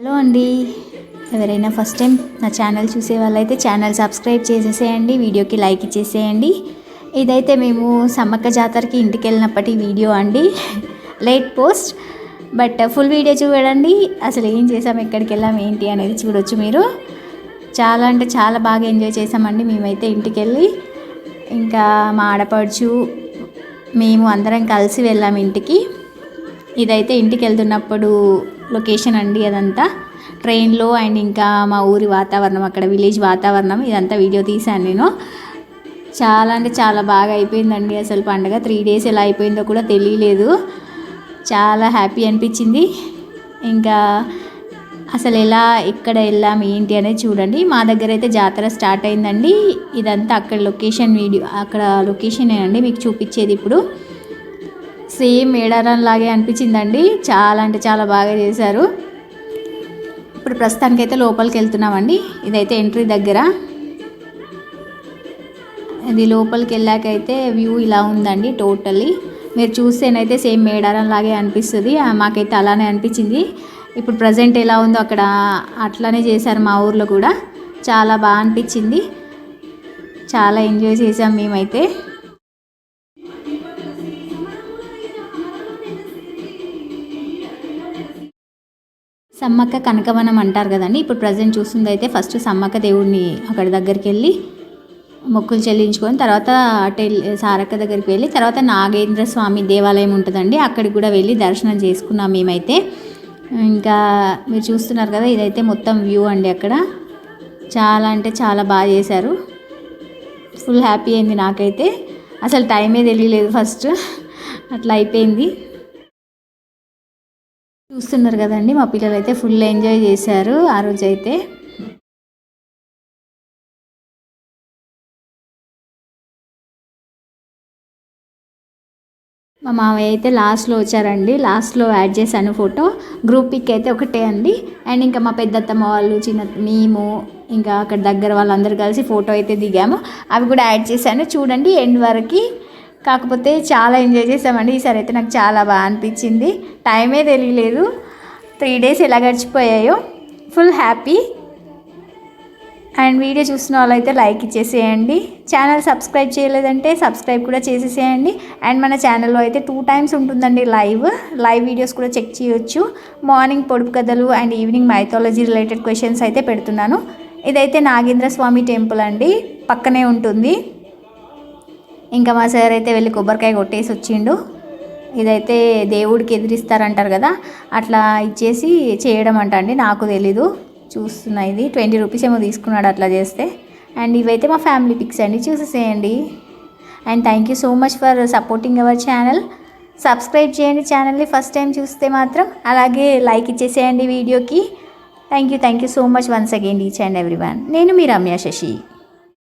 Hello అండి, ఎవరైనా first time నా ఛానల్ చూసే వాళ్ళైతే ఛానల్ సబ్స్క్రైబ్ చేసేసేయండి, వీడియోకి లైక్ ఇచ్చేసేయండి. ఇదైతే మేము సమ్మక్క జాతరకి ఇంటికి వెళ్ళినప్పటి వీడియో అండి, late post. But full video చూడండి, అసలు ఏం చేసాం, ఎక్కడికి వెళ్ళాం, ఏంటి అనేది చూడొచ్చు మీరు. చాలా అంటే చాలా బాగా ఎంజాయ్ చేసామండి మేమైతే ఇంటికి వెళ్ళి. ఇంకా మా ఆడపడుచు మేము అందరం కలిసి వెళ్ళాము ఇంటికి. ఇదైతే ఇంటికి వెళ్తున్నప్పుడు లొకేషన్ అండి, అదంతా ట్రైన్లో. అండ్ ఇంకా మా ఊరి వాతావరణం, అక్కడ విలేజ్ వాతావరణం, ఇదంతా వీడియో తీశాను నేను. చాలా అంటే చాలా బాగా అయిపోయిందండి అసలు పండగ. 3 days ఎలా అయిపోయిందో కూడా తెలియలేదు. చాలా హ్యాపీ అనిపించింది. ఇంకా అసలు ఎలా ఎక్కడ వెళ్ళాం ఏంటి అనేది చూడండి. మా దగ్గర అయితే జాతర స్టార్ట్ అయిందండి. ఇదంతా అక్కడ లొకేషన్ వీడియో, అక్కడ లొకేషనేనండి మీకు చూపించేది ఇప్పుడు. సేమ్ మేడారం లాగే అనిపించిందండి. చాలా అంటే చాలా బాగా చేశారు. ఇప్పుడు ప్రస్తుతానికైతే లోపలికి వెళ్తున్నామండి. ఇదైతే ఎంట్రీ దగ్గర. ఇది లోపలికి వెళ్ళాకైతే వ్యూ ఇలా ఉందండి టోటల్లీ. మీరు చూస్తేనైతే సేమ్ మేడారం లాగే అనిపిస్తుంది. మాకైతే అలానే అనిపించింది. ఇప్పుడు ప్రజెంట్ ఎలా ఉందో అక్కడ అట్లానే చేశారు మా ఊర్లో కూడా. చాలా బాగా అనిపించింది. చాలా ఎంజాయ్ చేసాం మేమైతే. సమ్మక్క కనకవనం అంటారు కదండి. ఇప్పుడు ప్రజెంట్ చూస్తుంది అయితే ఫస్ట్ సమ్మక్క దేవుడిని అక్కడ దగ్గరికి వెళ్ళి మొక్కులు చెల్లించుకొని, తర్వాత సారక్క దగ్గరికి వెళ్ళి, తర్వాత నాగేంద్ర స్వామి దేవాలయం ఉంటుందండి, అక్కడికి కూడా వెళ్ళి దర్శనం చేసుకున్నాం మేమైతే. ఇంకా మీరు చూస్తున్నారు కదా, ఇదైతే మొత్తం వ్యూ అండి అక్కడ. చాలా అంటే చాలా బాగా చేశారు. ఫుల్ హ్యాపీ అయింది నాకైతే. అసలు టైమే తెలియలేదు ఫస్ట్, అట్లా అయిపోయింది. చూస్తున్నారు కదండి, మా పిల్లలు అయితే ఫుల్ ఎంజాయ్ చేశారు ఆ రోజైతే. మా మామయ్య అయితే లాస్ట్లో వచ్చారండి. లాస్ట్లో యాడ్ చేశాను ఫోటో. గ్రూప్ పిక్ అయితే ఒకటే అండి. అండ్ ఇంకా మా పెద్దత్తమ్మ వాళ్ళు, మేము ఇంకా అక్కడ దగ్గర వాళ్ళందరూ కలిసి ఫోటో అయితే దిగాము. అవి కూడా యాడ్ చేశాను చూడండి ఎండ్ వరకు. కాకపోతే చాలా ఎంజాయ్ చేసామండి ఈసారి అయితే. నాకు చాలా బాగా అనిపించింది. టైమే తెలియలేదు. 3 days ఎలా గడిచిపోయాయో. Full happy. అండ్ వీడియో చూసిన వాళ్ళైతే లైక్ ఇచ్చేసేయండి. ఛానల్ సబ్స్క్రైబ్ చేయలేదంటే సబ్స్క్రైబ్ కూడా చేసేసేయండి. అండ్ మన ఛానల్లో అయితే 2 times ఉంటుందండి లైవ్ వీడియోస్ కూడా చెక్ చేయొచ్చు. మార్నింగ్ పొడుపు కథలు and evening mythology related questions అయితే పెడుతున్నాను. ఇదైతే నాగేంద్ర స్వామి టెంపుల్ అండి, పక్కనే ఉంటుంది. ఇంకా మా సార్ అయితే వెళ్ళి కొబ్బరికాయ కొట్టేసి వచ్చిండు. ఇదైతే దేవుడికి ఎదిరిస్తారంటారు కదా, అట్లా ఇచ్చేసి చేయడం అండి, నాకు తెలీదు. చూస్తున్నా, ఇది 20 rupees ఏమో తీసుకున్నాడు అట్లా చేస్తే. అండ్ ఇవైతే మా ఫ్యామిలీ పిక్స్ అండి, చూసేసేయండి. And thank you so much for supporting our channel. Subscribe చేయండి ఛానల్ని ఫస్ట్ టైం చూస్తే మాత్రం. అలాగే లైక్ ఇచ్చేసేయండి వీడియోకి. Thank you so much once again each and everyone. నేను మీ రమ్య శశి.